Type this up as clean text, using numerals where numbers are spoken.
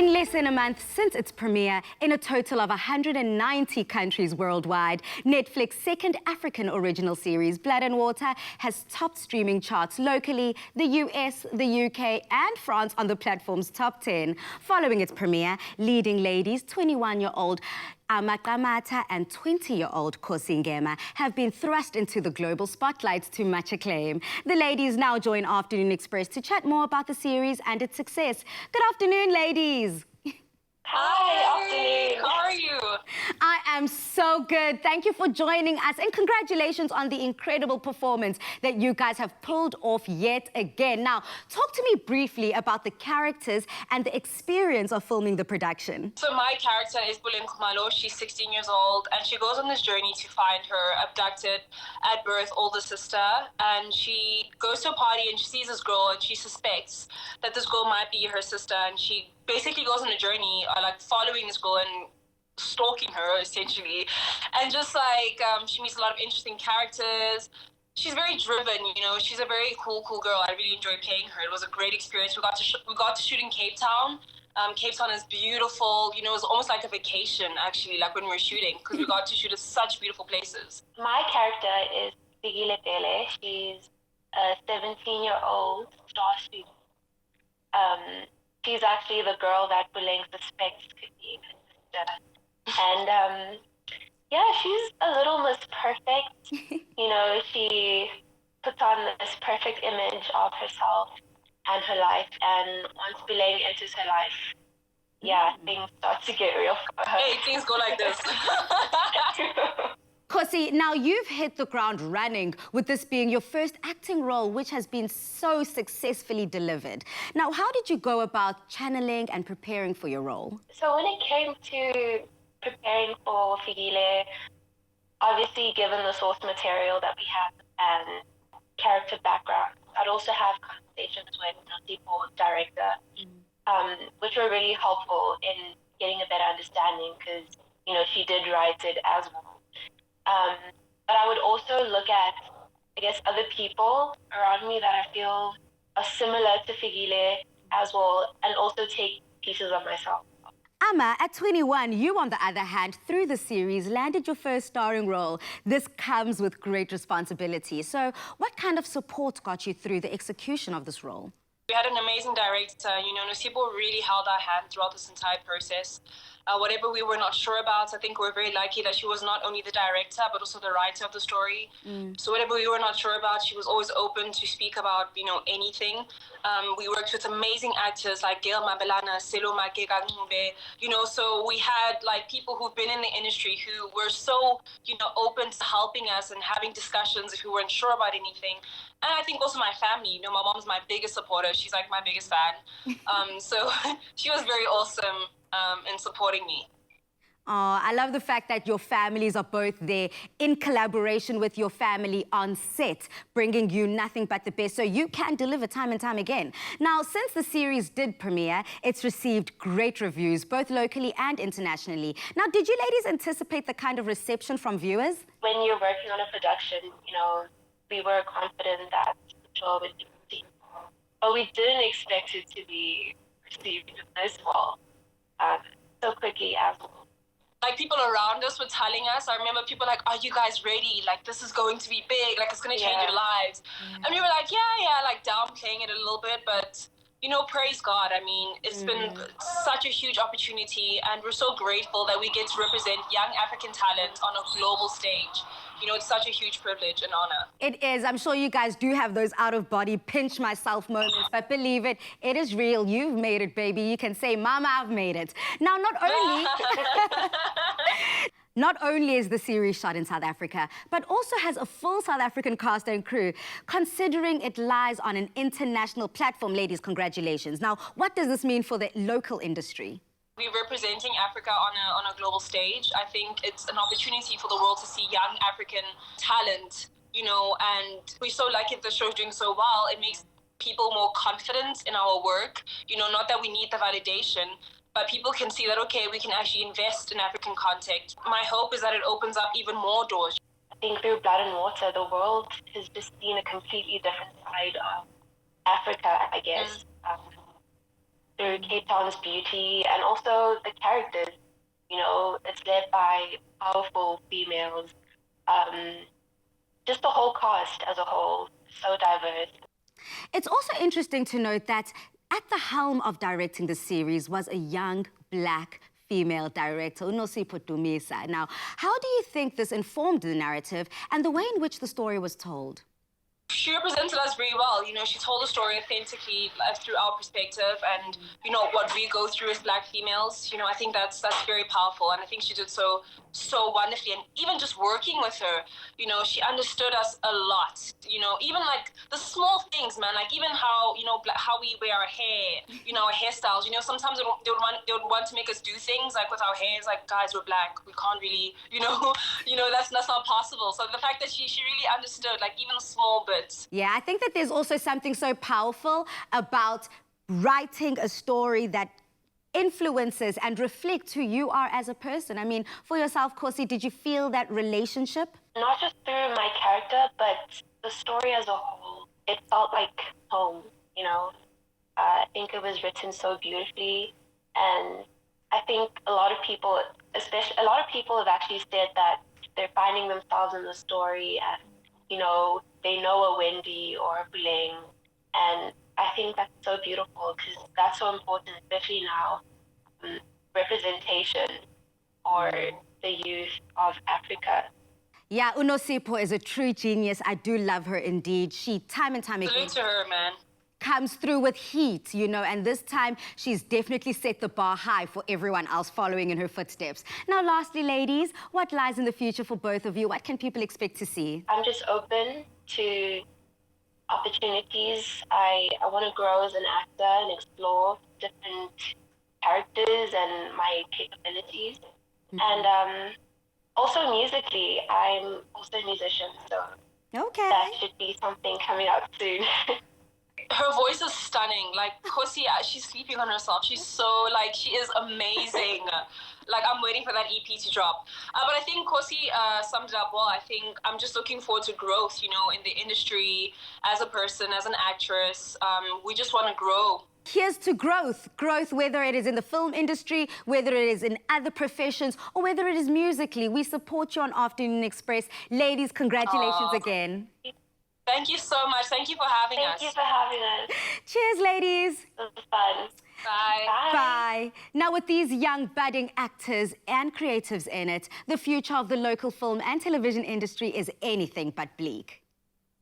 In less than a month since its premiere, in a total of 190 countries worldwide, Netflix's second African original series, Blood and Water, has topped streaming charts locally, the US, the UK and France on the platform's top 10. Following its premiere, leading ladies 21-year-old Qamatha and 20-year-old Khosi Ngema have been thrust into the global spotlight to much acclaim. The ladies now join Afternoon Express to chat more about the series and its success. Good afternoon, ladies. Hi, afternoon. How are you? I am so good. Thank you for joining us and congratulations on the incredible performance that you guys have pulled off yet again. Now, talk to me briefly about the characters and the experience of filming the production. So my character is Khumalo. She's 16 years old and she goes on this journey to find her abducted at birth older sister, and she goes to a party and she sees this girl and she suspects that this girl might be her sister, and she basically goes on a journey like following this girl and stalking her essentially, and just like she meets a lot of interesting characters. She's very driven, you know. She's a very cool girl. I really enjoyed playing her. It was a great experience. We got to shoot in Cape Town. Cape Town is beautiful. You know, it was almost like a vacation actually, like when we were shooting, because we got to shoot at such beautiful places. My character is Sigile Tele. She's a 17-year-old star student. She's actually the girl that Buleng suspects could be her sister. And yeah, she's a little Miss Perfect. You know, she puts on this perfect image of herself and her life. And once Buleng enters her life, yeah, things start to get real for her. Hey, things go like this. Khosi, now you've hit the ground running with this being your first acting role, which has been so successfully delivered. Now, how did you go about channeling and preparing for your role? So when it came to preparing for Figile, obviously given the source material that we have and character background, I'd also have conversations with Nasipo's director, which were really helpful in getting a better understanding because, you know, she did write it as well. But I would also look at, I guess, other people around me that I feel are similar to Figile as well, and also take pieces of myself. Ama, at 21, you, on the other hand, through the series, landed your first starring role. This comes with great responsibility. So what kind of support got you through the execution of this role? We had an amazing director. You know, Nasipo really held our hand throughout this entire process. Whatever we were not sure about, I think we're very lucky that she was not only the director, but also the writer of the story. So whatever we were not sure about, she was always open to speak about, you know, anything. We worked with amazing actors like Gail Mabelana, Selo Makeka Ngube, you know, so we had like people who've been in the industry who were so, you know, open to helping us and having discussions if we weren't sure about anything. And I think also my family, you know, my mom's my biggest supporter. She's like my biggest fan. So she was very awesome in supporting me. Oh, I love the fact that your families are both there in collaboration with your family on set, bringing you nothing but the best, so you can deliver time and time again. Now, since the series did premiere, it's received great reviews, both locally and internationally. Now, did you ladies anticipate the kind of reception from viewers? When you're working on a production, you know, we were confident that the show would be received, but we didn't expect it to be received as well, so quickly as well. Like, people around us were telling us, I remember people like, are you guys ready? Like, this is going to be big, like, it's going to change your lives. And we were like, yeah, like downplaying it a little bit, but, you know, praise God. I mean, it's been such a huge opportunity, and we're so grateful that we get to represent young African talent on a global stage. You know, it's such a huge privilege and honor. It is. I'm sure you guys do have those out-of-body pinch myself moments, but believe it, it is real. You've made it, baby. You can say, Mama, I've made it. Now, not only is the series shot in South Africa, but also has a full South African cast and crew, considering it lies on an international platform. Ladies, congratulations. Now, what does this mean for the local industry? We're representing Africa on a global stage. I think it's an opportunity for the world to see young African talent, you know, and we're so lucky that the show's doing so well. It makes people more confident in our work, you know, not that we need the validation, but people can see that, okay, we can actually invest in African content. My hope is that it opens up even more doors. I think through Blood and Water, the world has just seen a completely different side of Africa, I guess. through Cape Town's beauty and also the characters. You know, it's led by powerful females. Just the whole cast as a whole, so diverse. It's also interesting to note that at the helm of directing the series was a young black female director, Unosipho Dumisa. Now, how do you think this informed the narrative and the way in which the story was told? She represented us very well. You know, she told the story authentically through our perspective and, you know, what we go through as black females. You know, I think that's very powerful. And I think she did so wonderfully. And even just working with her, you know, she understood us a lot. You know, even like the small things, man, like even how, you know, how we wear our hair, you know, our hairstyles. You know, sometimes they would want to make us do things like with our hair. It's like, guys, we're black. We can't really, you know, that's not possible. So the fact that she really understood, like even a small bit. Yeah, I think that there's also something so powerful about writing a story that influences and reflects who you are as a person. I mean, for yourself, Khosi, did you feel that relationship? Not just through my character, but the story as a whole. It felt like home, you know. I think it was written so beautifully, and I think a lot of people have actually said that they're finding themselves in the story, and you know, they know a Wendy or a Buleng, and I think that's so beautiful because that's so important, especially now, representation for the youth of Africa. Yeah, Unosipho is a true genius. I do love her indeed. She, time and time again, Salute to her, man. Comes through with heat, you know, and this time she's definitely set the bar high for everyone else following in her footsteps. Now, lastly, ladies, what lies in the future for both of you? What can people expect to see? I'm just open to opportunities. I want to grow as an actor and explore different characters and my capabilities. And also musically, I'm also a musician, so that should be something coming out soon. Her voice is stunning. Like, Khosi, she's sleeping on herself. She's so, like, she is amazing. Like, I'm waiting for that EP to drop. But I think Khosi summed it up well. I think I'm just looking forward to growth, you know, in the industry, as a person, as an actress. We just want to grow. Here's to growth. Growth, whether it is in the film industry, whether it is in other professions, or whether it is musically. We support you on Afternoon Express. Ladies, congratulations again. Thank you so much. Thank you for having us. Thank you for having us. Cheers, ladies. It was fun. Bye. Bye. Bye. Now, with these young budding actors and creatives in it, the future of the local film and television industry is anything but bleak.